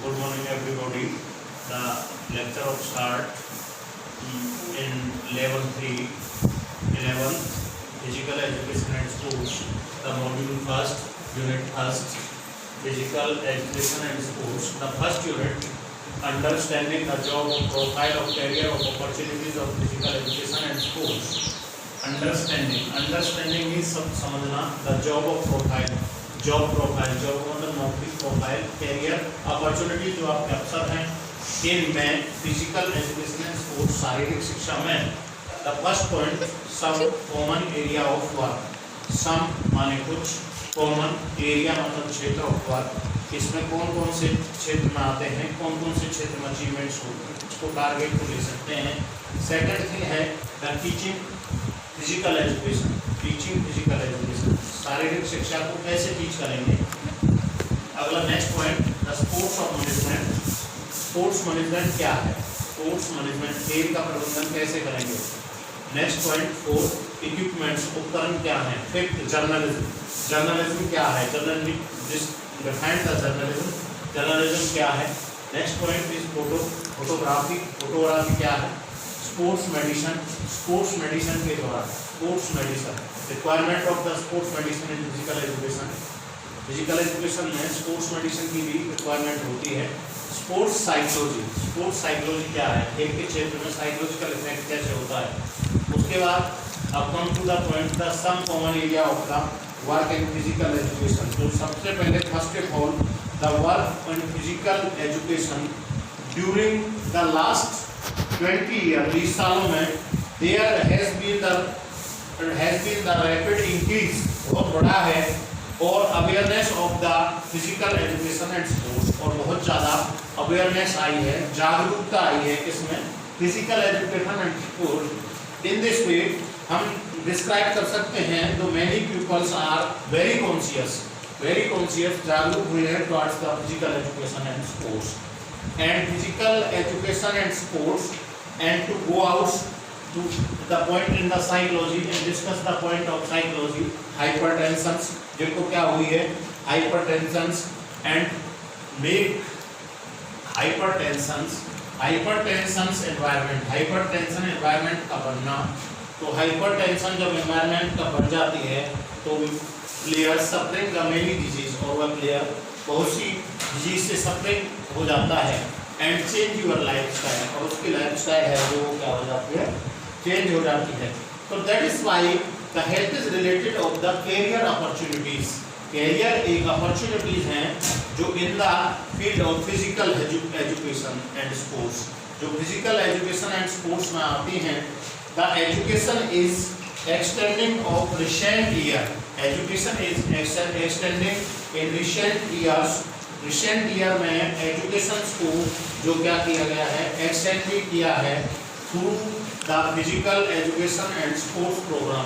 Good morning, everybody. The lecture of start in level 3, 11 physical education and schools. The module first, unit first, physical education and schools. The first unit, understanding the job profile of career of opportunities of physical education and schools. Understanding is समझना the job of profile. Job मतलब नौकरी profile career opportunity जो आपके अवसर हैं इनमें physical education and sports शारीरिक शिक्षा में the first point some common area of work some माने कुछ कॉमन एरिया मतलब क्षेत्र ऑफ वर्क इसमें कौन कौन से क्षेत्र में आते हैं कौन कौन से क्षेत्र में अचीवमेंट्स हो इसको टारगेट को ले सकते हैं। सेकंड थिंग है द टीचिंग फिजिकल एजुकेशन शारीरिक शिक्षा को कैसे टीच करेंगे। अगला next point the sports of management sports management क्या है स्पोर्ट्स मैनेजमेंट खेल का प्रबंधन कैसे करेंगे। नेक्स्ट पॉइंट फोर्थ इक्विपमेंट्स उपकरण क्या है। फिफ्थ जर्नलिज्म क्या है जर्नलिज्म क्या है। नेक्स्ट पॉइंट इज फोटोग्राफी क्या है। स्पोर्ट्स मेडिसिन के द्वारा requirement of the sports medicine in physical education में स्पोर्ट्स मेडिसिन की भी रिक्वायरमेंट होती है। स्पोर्ट्स साइकोलॉजी क्या है खेल के क्षेत्र में साइकोलॉजिकल इफेक्ट कैसे होता है। उसके बाद अब come to the point the some common area of the work in physical education. तो सबसे पहले first of all the work in physical education during the last 20 year 20 सालों में there has been the rapid increase बहुत बड़ा है और awareness of the physical education and sports और बहुत ज़्यादा अवेयरनेस आई है जागरूकता आई है इसमें physical education and sports. In this way हम डिस्क्राइब कर सकते हैं though many peoples are very conscious जागरूक हुए हैं towards the physical education and sports and physical education and sports and to go out to the point in the psychology and discuss the point of psychology hypertensions जिनको क्या हुई है hypertensions and make hypertension environment का बनना। तो hypertension जब environment का बन जाती है तो player suffering the many disease और वह प्लेयर बहुत सी डिजीज से सफरिंग हो जाता है एंड चेंज योर लाइफस्टाइल और उसकी लाइफस्टाइल है वो क्या हो जाती है चेंज हो जाती है। तो that is why the health is related of the career opportunities. Career एक अपॉर्चुनिटीज हैं जो in the field of physical education and sports जो फिजिकल एजुकेशन एंड स्पोर्ट्स में आती हैं। The education is extending of recent year education is extending in recent year में education को जो क्या किया गया है extend भी किया है through the physical education and sports program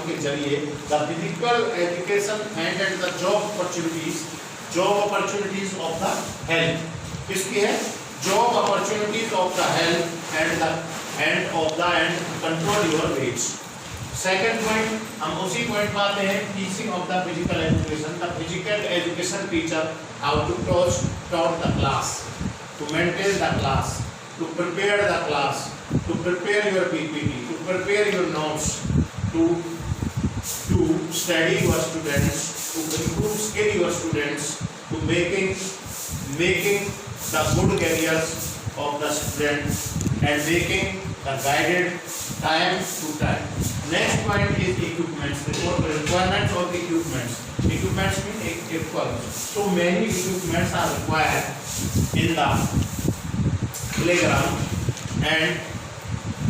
के जरिए the physical education and the job opportunities of the health किसकी है job opportunities of the health and control your weights। Second point हम उसी पॉइंट पर आते हैं teaching of the physical education. The physical education teacher how to taught the class, to maintain the class, to prepare the class, to prepare your PPT, to prepare your notes, to study your students, to improve skill your students, to making the good careers of the students and making the guided time to time। Next point is equipments. Requirements of equipments. Equipments mean equipment. So many equipments are required in the playground and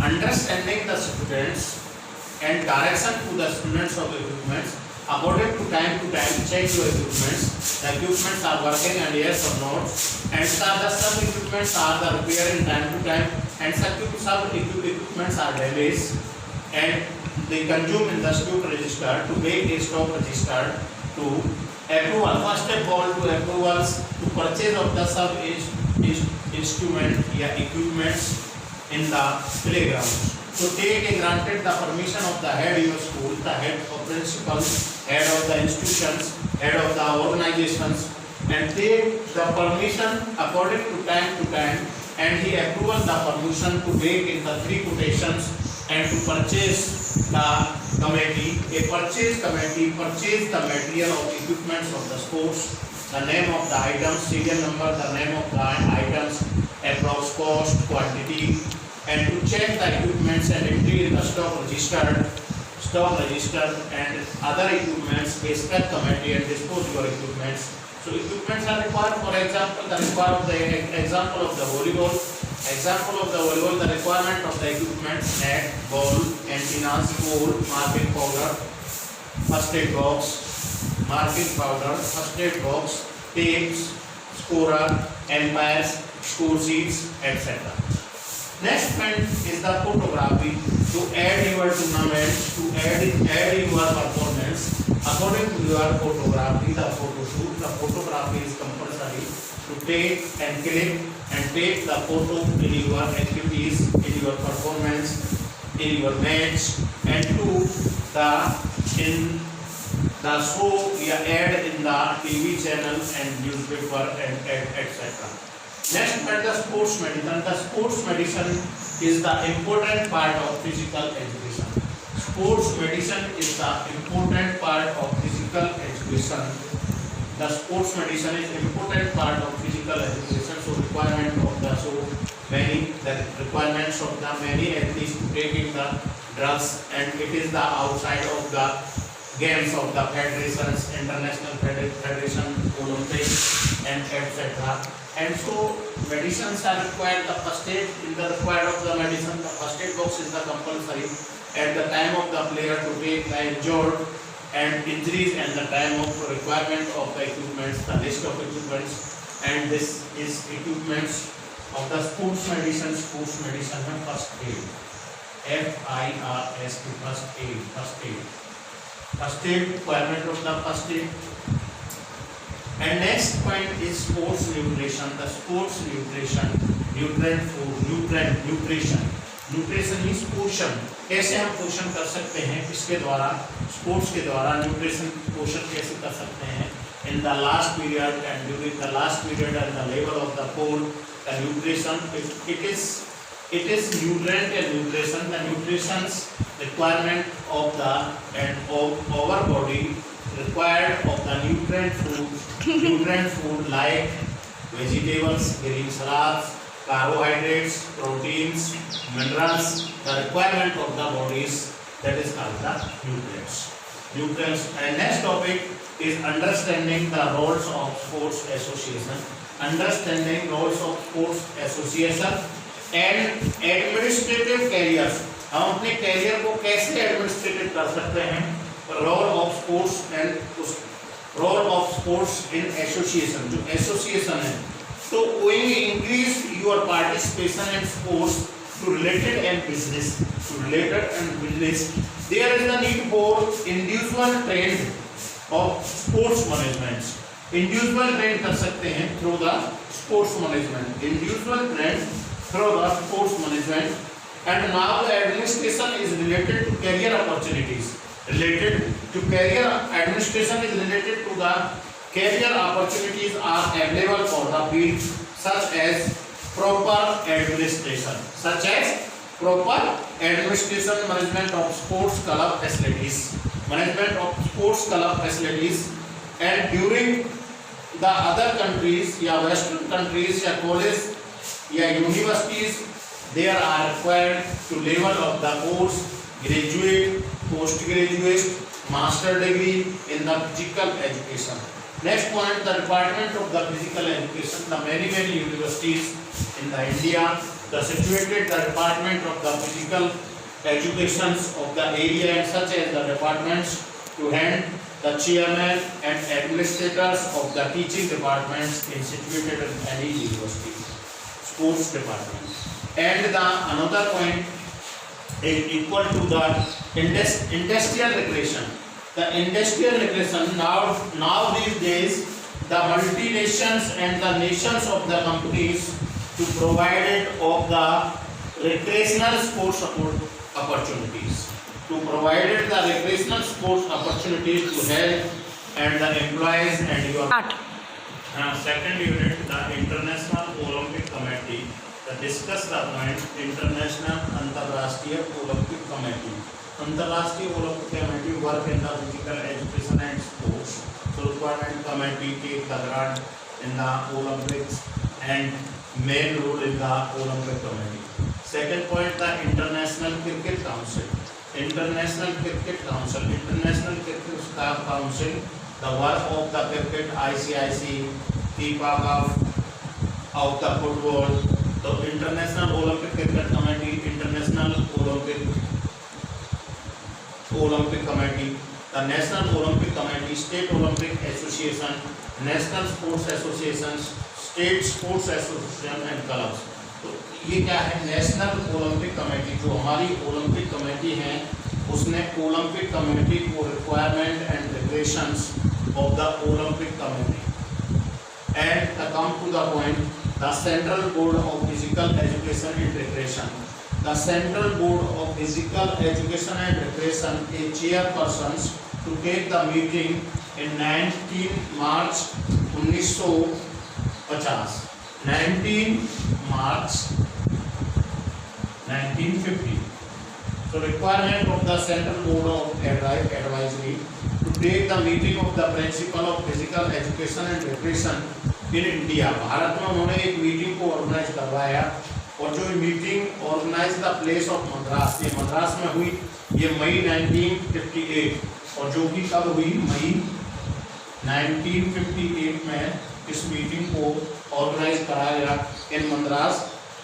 understanding the students and direction to the students of equipments according to time check your equipments. The equipments are working and yes or not and some equipments are the repair in time to time and some equipments are damaged and they consume in the stock register to make a stock register to approval. First of all to approvals to purchase of the sub instrument equipments in the playground. So take a granted the permission of the head of your school, the head of principal, head of the institutions, head of the organizations and take the permission according to time, and he approves the permission to make in the three quotations and to purchase the committee. A purchase committee purchase the material of equipments of the sports, the name of the items, serial number, the name of the items, approx cost, quantity, and to check the equipments and entry in the stock register and other equipments. A spec committee and dispose your equipments. So equipments are required. For example, the example of the volleyball. The requirement of the equipment: net, ball, antennas, pole, marking powder, first aid box, marking powder, first aid box, tapes, scorer, umpires, score sheets, etc. Next point is the photography. To add your tournament, to add your performance according to your photography, the photo shoot. The photography is compulsory to take and click and take the photo in your activities, in your performance, in your match, and to in the show you add in the TV channel and newspaper and etc. Next point, the sports medicine. The sports medicine is the important part of physical education. Sports medicine is the important part of physical education. The sports medicine is important part of physical education. So requirement of the requirements of the many athletes taking the drugs, and it is the outside of the games of the federations, international federation, Olympics, and etc. And so medicines are required. The first aid is the required of the medicine. The first aid box is the compulsory at the time of the player to take the injured and injuries, and the time of requirement of the equipments, the list of equipments, and this is equipments of the sports medicine. Sports medicine and first aid. FIRST, first aid. First aid, requirement of the first aid. And next point is sports nutrition. The sports nutrition, nutrient food, nutrition. Nutrition means पोषण. कैसे हम पोषण कर सकते हैं? इसके द्वारा, sports के द्वारा न्यूट्रिशन पोषण कैसे कर सकते हैं? In the last period and during the last period at the level of the pole, the nutrition it is nutrient and nutrition. The nutrition's requirement of the and of our body required of the nutrient food like vegetables, green salads, carbohydrates, proteins, minerals. The requirement of the bodies, that is called the nutrients. And next topic is understanding the roles of sports association. Understanding roles of sports association and administrative careers. हम अपने career को कैसे administrate कर सकते हैं? Role of sports in association. जो association है, तो when you increase your participation in sports to related and business, there is the need for individual trend of sports management. Individual train कर सकते हैं through the sports management. Individual train through the sports management. And now the administration is related to career opportunities. Administration is related to the career opportunities are available for the field, such as proper administration, management of sports club facilities, and during the other countries या western countries या college या universities, they are required to level of the course, graduate, postgraduate, master degree in the physical education. Next point, the department of the physical education. The many universities in the India, the situated the department of the physical education of the area, and such as the departments to hand the chairman and administrators of the teaching departments in situated in any university. Sports department. And the another point is equal to the industrial recreation. The industrial recreation, now these days, the multinations and the nations of the companies to provide of the recreational sports opportunities. To provide the recreational sports opportunities to help and the employees and your Second unit, the International Olympic Committee. Discuss the point International अंतर्राष्ट्रीय Olympic committee. अंतर्राष्ट्रीय Olympic committee work in the physical education and sports. So requirement committee take the grant in the Olympics and main role in the Olympic committee. Second point, the International Cricket Council. International Cricket Council. International Cricket Council. The work of the cricket, ICIC, FIFA of the football. The International Olympic Cricket Committee, International Olympic Committee, the National Olympic Committee, State Olympic Association, National Sports Associations, State Sports Association and clubs. तो ये क्या है? National Olympic committee. जो हमारी Olympic committee है उसने Olympic committee को requirement and regulations of the Olympic committee and come to the point. The Central Board of Physical Education and Recreation. The Central Board of Physical Education and Recreation is chairpersons to take the meeting in 19 March 1950. 19 March 1950. So requirement of the Central Board of Advisory to take the meeting of the Principal of Physical Education and Recreation in India. Bharat में उन्होंने एक meeting को organize करवाया और जो meeting organize the place of Madras, ये मद्रास में हुई. ये मई 1958 और जो कि कब हुई? मई 1958 में इस मीटिंग को ऑर्गेनाइज कराया गया in Madras.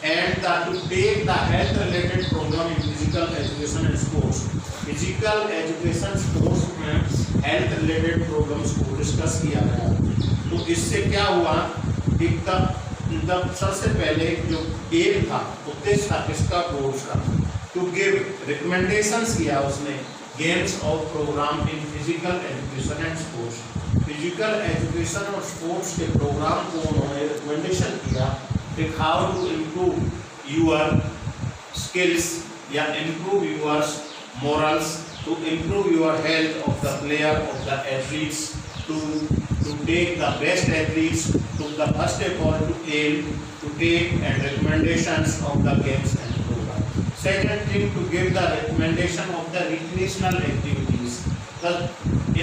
And to take the health related program in physical education and sports. Physical education sports में हेल्थ रिलेटेड प्रोग्राम्स को डिस्कस किया गया. तो इससे क्या हुआ कि तब सबसे पहले जो एम था, उद्देश्य था किसका? बोर्ड का. टू गिव रिकमेंडेशंस किया उसने games of program in physical education and sports. Physical education और स्पोर्ट्स के प्रोग्राम को उन्होंने रिकमेंडेशन किया कि how to improve your skills या improve your morals, to improve your health of the player, of the athletes, to take the best athletes to the first of all to aim to take and recommendations of the games and program. Second thing, to give the recommendation of the recreational activities.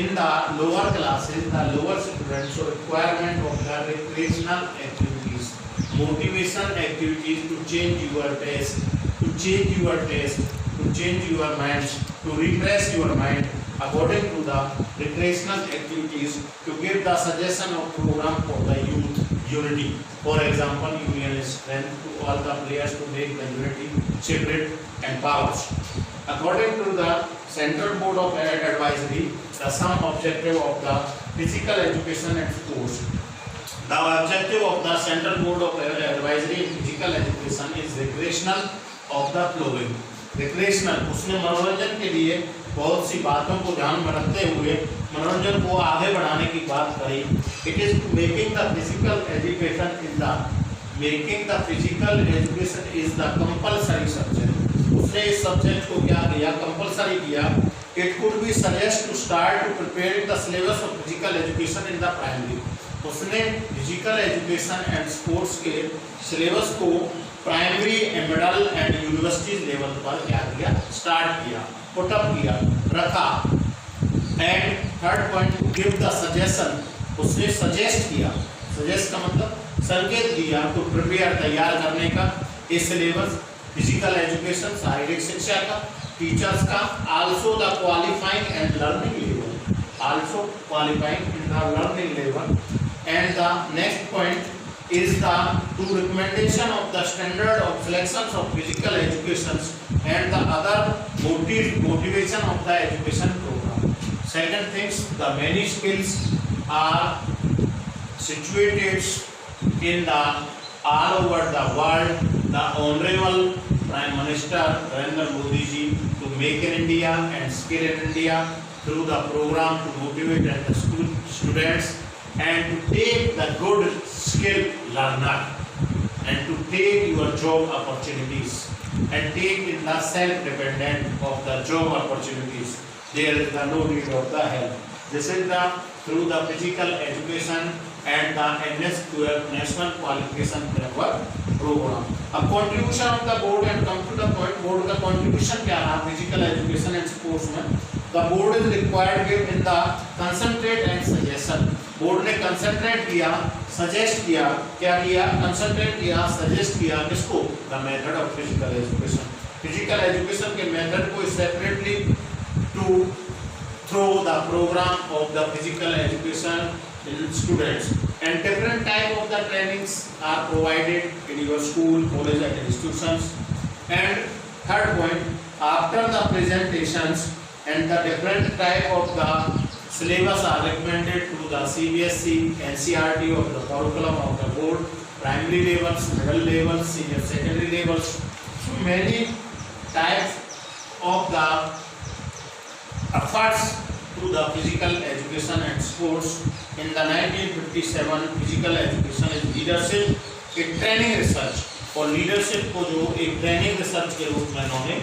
In the lower classes, the lower students, so requirement of the recreational activities, motivation activities to change your taste, to change your taste, to change your minds, to refresh your mind according to the recreational activities, to give the suggestion of program for the youth unity. For example, union is strength to all the players to make the unity, spirit and powers. According to the Central Board of Advisory, the sum objective of the physical education and sports. The objective of the Central Board of Advisory in physical education is recreational of the following. Recreational, उसने मनोरंजन के लिए बहुत सी बातों को ध्यान में रखते हुए मनोरंजन को आगे बढ़ाने की बात कही. It is making the physical education is the compulsory subject. उसने इस सब्जेक्ट को क्या किया? कंपलसरी किया. It could be suggest to start to prepare the syllabus of physical education in the primary. उसने फिजिकल एजुकेशन एंड स्पोर्ट्स के syllabus को primary, middle and university level पर क्या किया? स्टार्ट किया, पुटअप किया, रखा. And third point, to give the suggestion. उसने सजेस्ट किया. सजेस्ट का मतलब संकेत दिया, टू प्रिपेयर, तैयार करने का ये सिलेबस फिजिकल एजुकेशन, शारीरिक शिक्षा का, टीचर्स का, also the qualifying and learning level, also qualifying in the learning level. And the next point is the to recommendation of the standard of selections of physical education and the other motivation of the education program. Second things, the many skills are situated in the all over the world. The Honorable Prime Minister Surander Modi ji to make in India and skill in India through the program to motivate the students and to take the good skilled learner and to take your job opportunities and take in the self-dependent of the job opportunities. There is the no need of the help. This is the through the physical education and the NS12 National Qualification Framework Program. अब contribution of the board and come to the point, board का contribution क्या है physical education and sports में? The board is required give in the concentrate and suggestion. Board ने concentrate किया, suggest किया, क्या किया? कंसंट्रेट किया, सजेस्ट किया किसको? The method of physical education. Physical education के मेथड को separately to through the programme of the physical education in students and different type of the trainings are provided in your school, college and institutions. And third point, after the presentations and the different type of the syllabus are recommended to the CBSE, NCERT of the curriculum of the board, primary levels, middle levels, senior secondary levels. So many types of the efforts to the physical education and sports. In the 1957 physical education is leadership, एक training research और leadership को जो एक training research के रूप में उन्होंने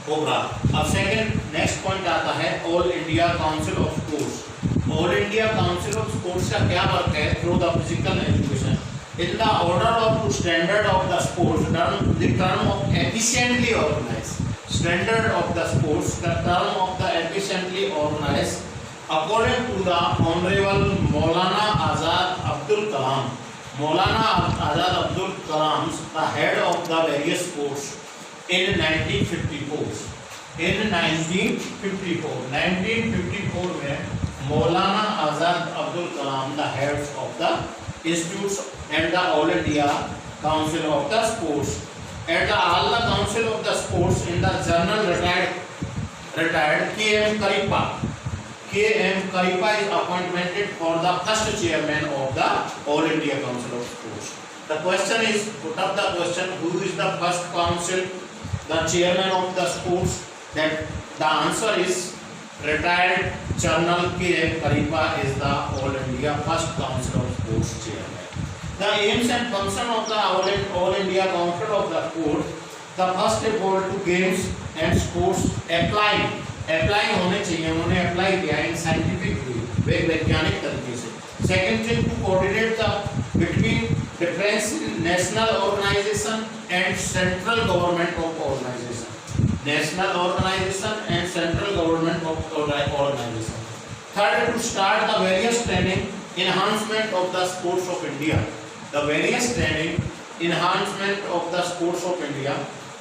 होगा. अब सेकंड नेक्स्ट पॉइंट आता है all India council of sports. All India council of sports का क्या वर्क है? Through the physical education in the order of standard of the sports, the term of efficiently organized, standard of the sports, the term of the efficiently organized, according to the Honorable Maulana Azad Abdul Kalam. Maulana Azad Abdul Kalam, the head of the various sports in 1954. In 1954 में Maulana Azad Abdul Kalam, the heads of the institutes and the All India Council of the Sports. At the All the Council of the Sports in the Journal retired K.M. Karipa. K.M. Karipa is appointed for the first chairman of the All India Council of Sports. The question is, put up the question, who is the first council, the chairman of the sports? That the answer is retired Colonel K.M. Karipa is the All India first council of sports chairman. The aims and function of the All India Council of the Sport, the first of all to games and sports applying होने चाहिए, उन्होंने apply किया in scientific way वैज्ञानिक तरीके से. Second thing to coordinate the between difference national organization and central government of organization, national organization and central government of organization. Third to start the various training enhancement of the sports of India, the various training enhancement of the sports of India.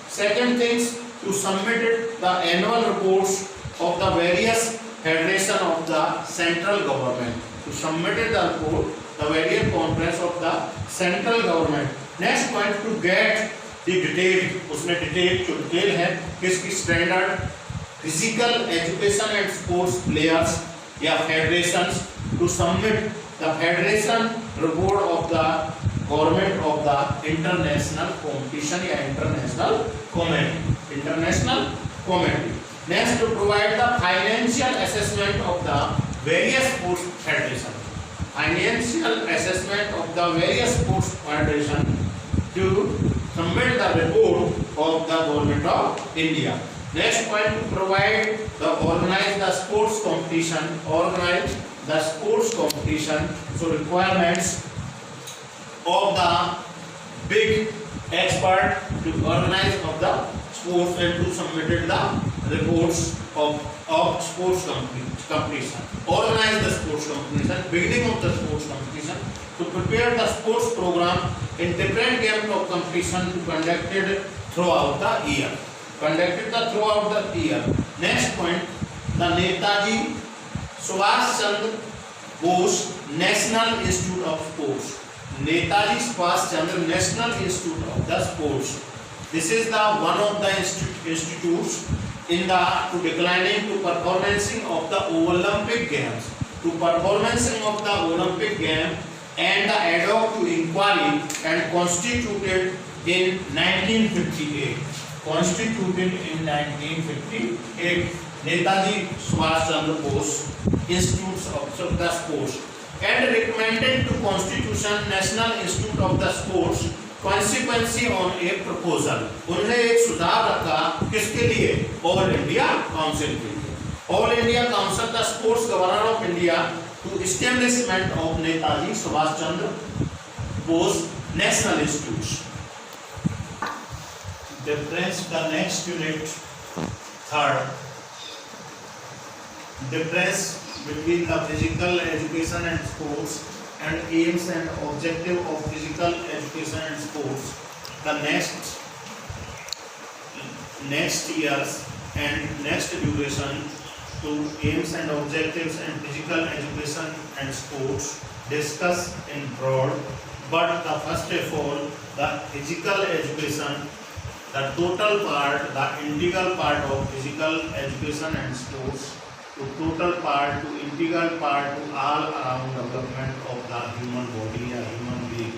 Second things to submit the annual reports of the various federation of the central government, to submit the report the various conference of the central government. Next point to get the detail, उसमें detail जो detail है किसकी standard physical education and sports players या federations, to submit the federation report of the government of the international competition या international committee. Next to provide the financial assessment of the various sports federation, financial assessment of the various sports federation to submit the report of the government of India. Next point to provide the organize the sports competition, organize the sports competition, so requirements of the big expert to organize of the sports and to submit the reports of sports competition, organize the sports competition, beginning of the sports competition, to prepare the sports program in different games of competition to conducted throughout the year. Next point, the Netaji Subhash Chandra Bose National Institute of Sports. Netaji Subhash Chandra National Institute of the Sports. This is the one of the institutes in the to declining to performancing of the Olympic Games, to performancing of the Olympic Game and the ad hoc to inquiry and constituted in 1958. Constituted in 1958. Netaji Subhash Chandra Bose Institutes of the Sports and recommended to Constitution National Institute of the Sports consequency on a proposal. उन्होंने एक सुझाव रखा किसके लिए? All India council के लिए. All India council the sports governor of India to establishment of Netaji Subhash Chandra Bose National Institutes. Difference, the next unit, third. Difference between the physical education and sports and aims and objective of physical education and sports. The next years and next duration to aims and objectives and physical education and sports discuss in broad, but the first of all, the physical education, the total part, the integral part of physical education and sports, to total part, to integral part, to all around development of the human body or human being,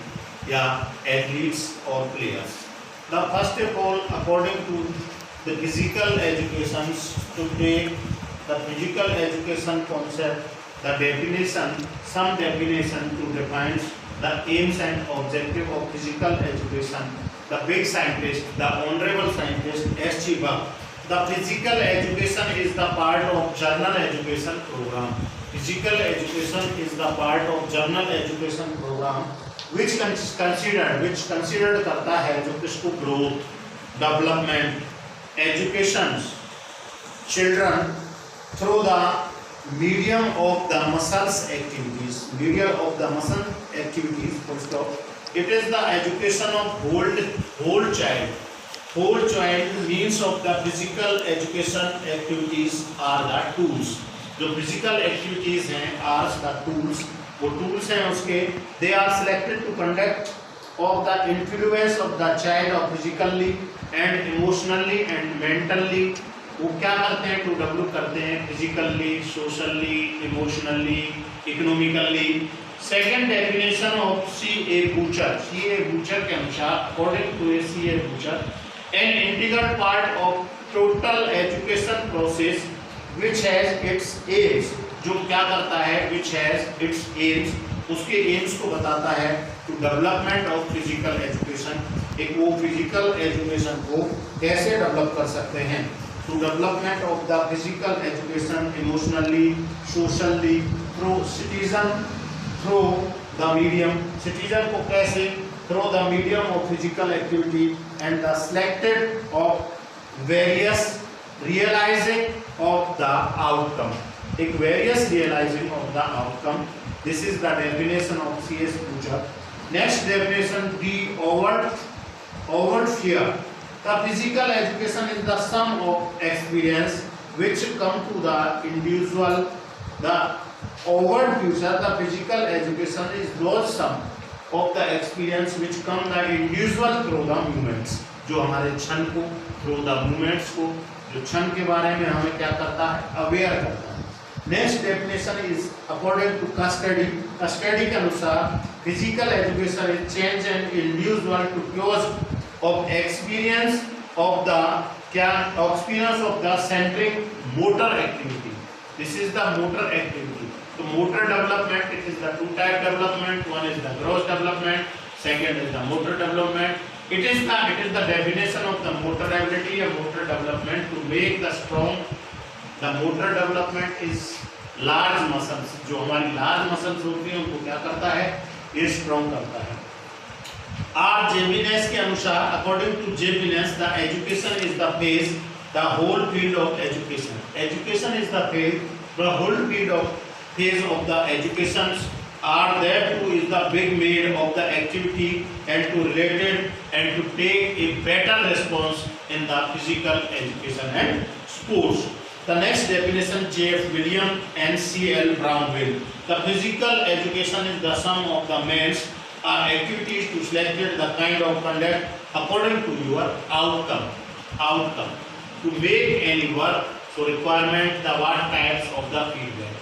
yeah, athletes or players. The first of all, according to the physical education, to take the physical education concept, the definition, some definition to define the aims and objective of physical education. The big scientist, the honorable scientist S. G. Buck. The physical education is the part of journal education program. Physical education is the part of journal education program which considered करता है जो किसको growth, development, education, children through the medium of the muscles activities. Full stop. It is the education of whole child. Whole child means of the physical education activities are the tools. जो physical activities हैं are the tools. वो tools हैं उसके. They are selected to conduct of the influence of the child of physically and emotionally and mentally. वो क्या करते हैं? To develop करते हैं physically, socially, emotionally, economically. Second definition of C.A. Butcher. C.A. Butcher के अनुसार, according to C.A. Butcher, an integral part of total education process which has its aims. जो क्या करता है? Which has its aims. उसके aims को बताता है to development of physical education. एक वो physical education को कैसे develop कर सकते हैं? To development of the physical education emotionally, socially, through the medium. Citizen को कैसे? Through the medium of physical activity and the selected of various realizing of the outcome. एक various realizing of the outcome. This is the definition of C.S. Butcher. Next definition, the overt fear. The physical education is the sum of experience which come to the individual. The overt future, the physical education is those sum of the experience which come the individual through the movements. जो हमारे क्षण को through the movements को, जो क्षण के बारे में हमें क्या करता है? Aware करता है. Next definition is according to custody. Custody के अनुसार physical education is change an individual to cause of experience of the centering motor activity. This is the motor activity. So motor development, it is the two-type development. One is the gross development. Second is the motor development. It is the definition of the motor ability and motor development to make the strong. The motor development is large muscles. जो हमारी large muscles होती हैं उनको क्या करता है? ये strong करता है. Jebines के अनुसार, according to Jebines, the education is the phase, the whole field of education. Education is the phase, the whole field of phase of the education are there too is the big made of the activity and to related and to take a better response in the physical education and sports. The next definition, J.F. William and C.L. Brownville. The physical education is the sum of the means activities to select the kind of conduct according to your outcome. To make any work, so requirement the what types of the feedback.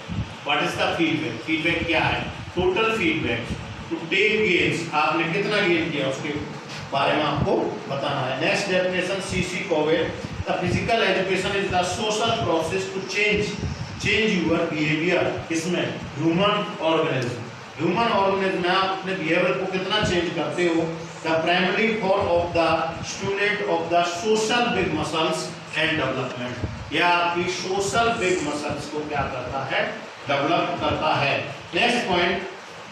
What is the feedback? Feedback क्या है? Total feedback. To take gains, आपने कितना gain किया उसके बारे में आपको बताना है. Next definition, C.C. Covey. The physical education is the social process to change your behavior. किसमें? Human organism. ह्यूमन ऑर्गेनिज्म में आप अपने बिहेवियर को कितना चेंज करते हो? The primary for of the student of the social big muscles and development. या आपकी सोशल बिग मसल्स को क्या करता है? डेवलप करता है। Next point,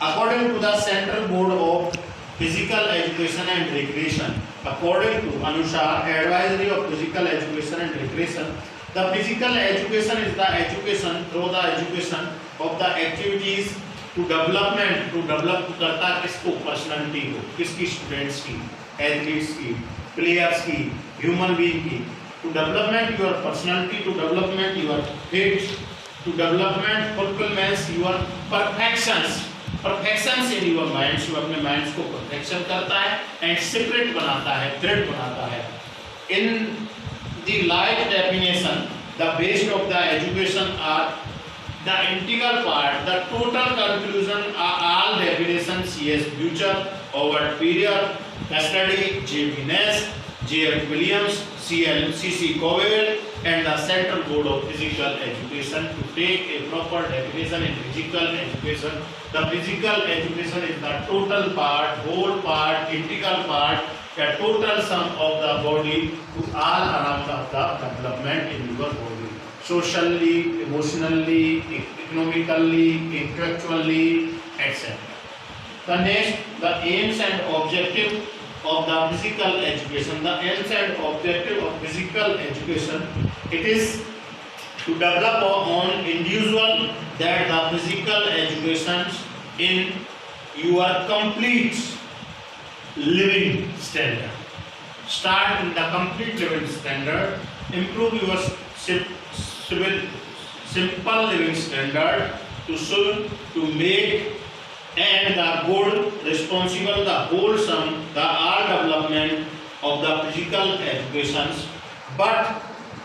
according to the central board of physical education and recreation, according to अनुसार advisory of physical education and recreation, the physical education is the education through the education of the activities to development, to develop करता किसको, personality को, किसकी, students की, athletes की, players की, human being की, to development your personality, to development your fit, to development fulfilments your perfections, perfections in your minds, जो अपने माइंड्स को परफेक्शन करता है एंड सीक्रेट बनाता है, दृढ़ बनाता है। In the light definition the base of the education are the integral part, the total conclusion are all definitions C.S. Butcher, Howard Period, study J.B. Ness, J.F. Williams, C.C. Cowell, and the Central Board of Physical Education to take a proper definition in physical education. The physical education is the total part, whole part, integral part, the total sum of the body to all around of the development in your body. Socially, emotionally, economically, intellectually, etc. The next, the aims and objective of the physical education. The aims and objective of physical education, it is to develop on individual that the physical education in your complete living standard. Start in the complete living standard. Improve your simple living standard to make and the good responsible the wholesome the all development of the physical educations, but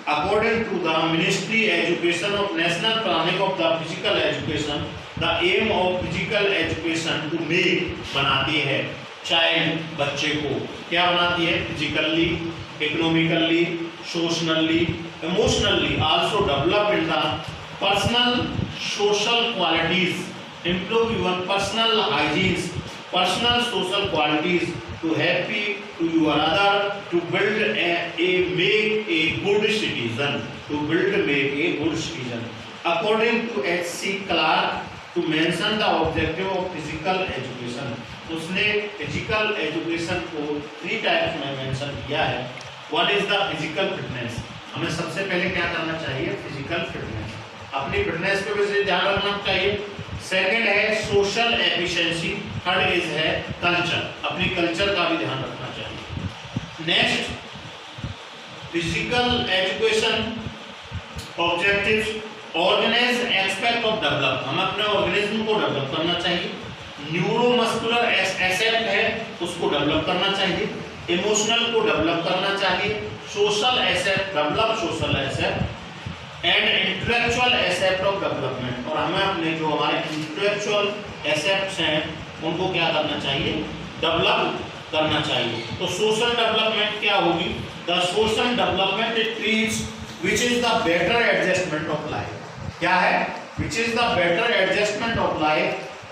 according to the ministry education of national planning of the physical education, the aim of physical education to make बनाती है child, बच्चे को क्या बनाती है, physically, economically, socially, emotionally also develop in the personal social qualities, improve your personal hygiene, personal social qualities to happy to your other, to build make a good citizen, to build make a good citizen. According to H.C. Clark, to mention the objective of physical education, उसने physical education को 3 types में mention किया है। One is the physical fitness, हमें सबसे पहले क्या करना चाहिए, फिजिकल फिटनेस, अपनी फिटनेस पे वैसे ध्यान रखना चाहिए। सेकंड है सोशल एफिशिएंसी, थर्ड इज है कल्चर, अपनी कल्चर का भी ध्यान रखना चाहिए। Next, physical education objectives, organise aspect of develop, हम अपने ऑर्गेनिज्म को डेवलप करना चाहिए। न्यूरोमस्कुलर एस्पेक्ट है उसको डेवलप करना चाहिए, इमोशनल को डेवलप करना चाहिए, social accept, develop social accept and intellectual accept of development, और हमें अपने जो हमारे इंटेलेक्चुअल एसेप्ट्स हैं उनको क्या करना चाहिए, डेवलप करना चाहिए। तो सोशल डेवलपमेंट क्या होगी, the social development it means which is the better adjustment of life, क्या है, which is the better adjustment of life,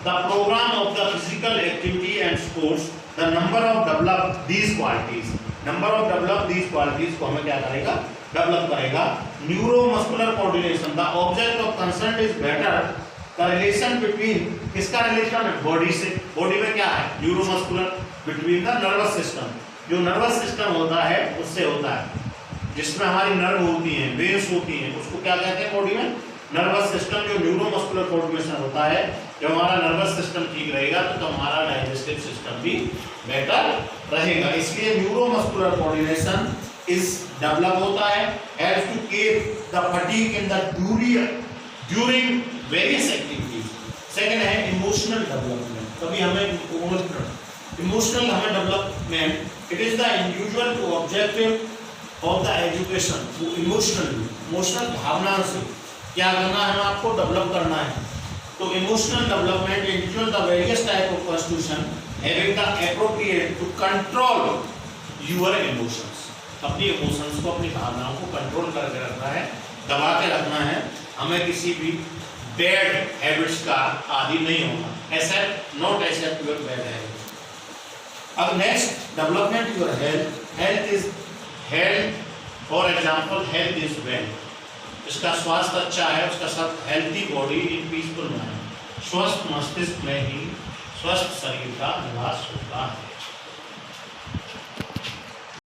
the programme of the physical activity and sports, the number of develop these qualities, number of develop these qualities को हमें क्या करेगा, develop करेगा। Neuromuscular coordination, the object of concern is better the relation between, किसका relation है, body से, body में क्या है, neuromuscular, between the nervous system, जो नर्वस सिस्टम होता है उससे होता है, जिसमें हमारी नर्व होती हैं, वेव्स होती हैं, उसको क्या कहते हैं बॉडी में, नर्वस सिस्टम। जो न्यूरोमस्कुलर कोऑर्डिनेशन होता है, जब हमारा नर्वस सिस्टम ठीक रहेगा तो हमारा डाइजेस्टिव सिस्टम भी बेटर रहेगा। इसलिए न्यूरोमस्कुलर कोऑर्डिनेशन इज डेवलप होता है, help to keep the fatigue in the during various activities. Second है इमोशनल डेवलपमेंट, कभी हमें इमोशनल हमें development, it is the individual to objective of the education, emotional भावना से क्या करना है, आपको डेवलप करना है। तो emotional development individual the various type of constitution having the appropriate to control your emotions, अपनी इमोशंस को, अपनी भावनाओं को कंट्रोल करके रखना है, दबा के रखना है, हमें किसी भी बैड हैबिट्स का आदी नहीं होना, accept not accept your bad habits. अब next, development your health, health is health, for example health is wealth, जिसका स्वास्थ्य अच्छा है उसका सब healthy body in peaceful manner, स्वस्थ मस्तिष्क में ही स्वस्थ शरीर का निवास होता है।